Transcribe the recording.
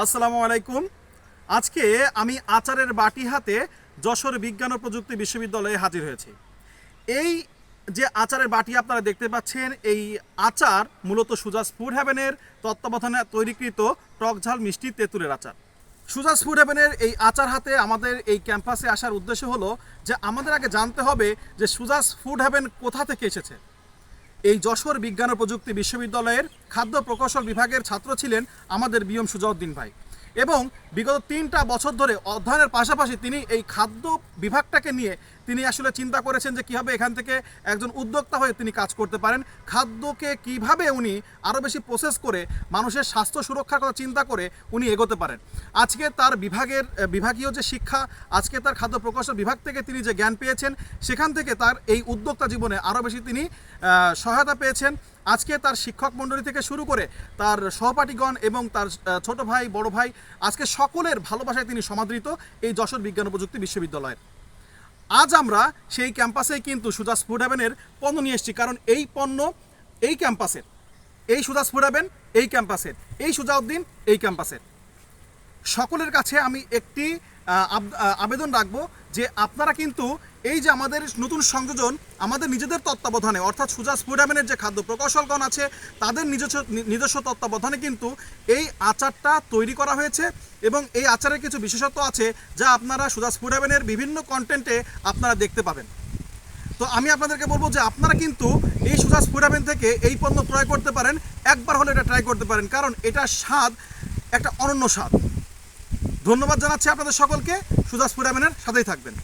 আসসালামু আলাইকুম। আজকে আমি আচারের বাটি হাতে যশোর বিজ্ঞান ও প্রযুক্তি বিশ্ববিদ্যালয়ে হাজির হয়েছি। এই যে আচারের বাটি আপনারা দেখতে পাচ্ছেন, এই আচার মূলত সুজাস ফুড হ্যাভেনের তত্ত্বাবধানে তৈরিকৃত টকঝাল মিষ্টি তেঁতুলের আচার। সুজাস ফুড হ্যাভেনের এই আচার হাতে আমাদের এই ক্যাম্পাসে আসার উদ্দেশ্য হলো যে আমাদের আগে জানতে হবে যে সুজাস ফুড হ্যাভেন কোথা থেকে এসেছে। এই যশোর বিজ্ঞান ও প্রযুক্তি বিশ্ববিদ্যালয়ের খাদ্য প্রকৌশল বিভাগের ছাত্র ছিলেন আমাদের বিএম সুজাউদ্দিন ভাই, এবং বিগত 3টা বছর ধরে অধ্যয়নের পাশাপাশি তিনি এই খাদ্য বিভাগটাকে নিয়ে তিনি আসলে চিন্তা করেছেন যে কীভাবে এখান থেকে একজন উদ্যোক্তা হয়ে তিনি কাজ করতে পারেন, খাদ্যকে কিভাবে উনি আরও বেশি প্রসেস করে মানুষের স্বাস্থ্য সুরক্ষার কথা চিন্তা করে উনি এগোতে পারেন। আজকে তার বিভাগীয় যে শিক্ষা, আজকে তার খাদ্য প্রকৌশল বিভাগ থেকে তিনি যে জ্ঞান পেয়েছেন, সেখান থেকে তার এই উদ্যোক্তা জীবনে আরও বেশি তিনি সহায়তা পেয়েছেন। আজকে তার শিক্ষক মণ্ডলী থেকে শুরু করে তার সহপাঠীগণ এবং তার ছোট ভাই বড় ভাই, আজকে সকলের ভালোবাসায় তিনি সমাদৃত এই যশোর বিজ্ঞান ও প্রযুক্তি বিশ্ববিদ্যালয়ের। আজ আমরা সেই ক্যাম্পাসেই কিন্তু সুজাস ফুড হ্যাভেনের পণ্য নিয়ে এসেছি, কারণ এই পণ্য এই ক্যাম্পাসের, এই সুজাস ফুড হ্যাভেন এই ক্যাম্পাসের, এই সুজাউদ্দিন এই ক্যাম্পাসের। সকলের কাছে আমি একটি আবেদন রাখবো যে আপনারা কিন্তু এই যে আমাদের নতুন সংযোজন আমাদের নিজেদের তত্ত্বাবধানে, অর্থাৎ সুজাস ফুড হ্যাভেনের যে খাদ্য প্রকৌশলগণ আছে তাদের নিজস্ব তত্ত্বাবধানে কিন্তু এই আচারটা তৈরি করা হয়েছে, এবং এই আচারের কিছু বিশেষত্ব আছে যা আপনারা সুজাস ফুড হ্যাভেনের বিভিন্ন কন্টেন্টে আপনারা দেখতে পাবেন। তো আমি আপনাদেরকে বলবো যে আপনারা কিন্তু এই সুজাস ফুড হ্যাভেন থেকে এই পণ্য ক্রয় করতে পারেন, একবার হলে এটা ট্রাই করতে পারেন, কারণ এটার স্বাদ একটা অনন্য স্বাদ। ধন্যবাদ জানাচ্ছি আপনাদের সকলকে। সুজাস ফুড হ্যাভেনের সাথেই থাকবেন।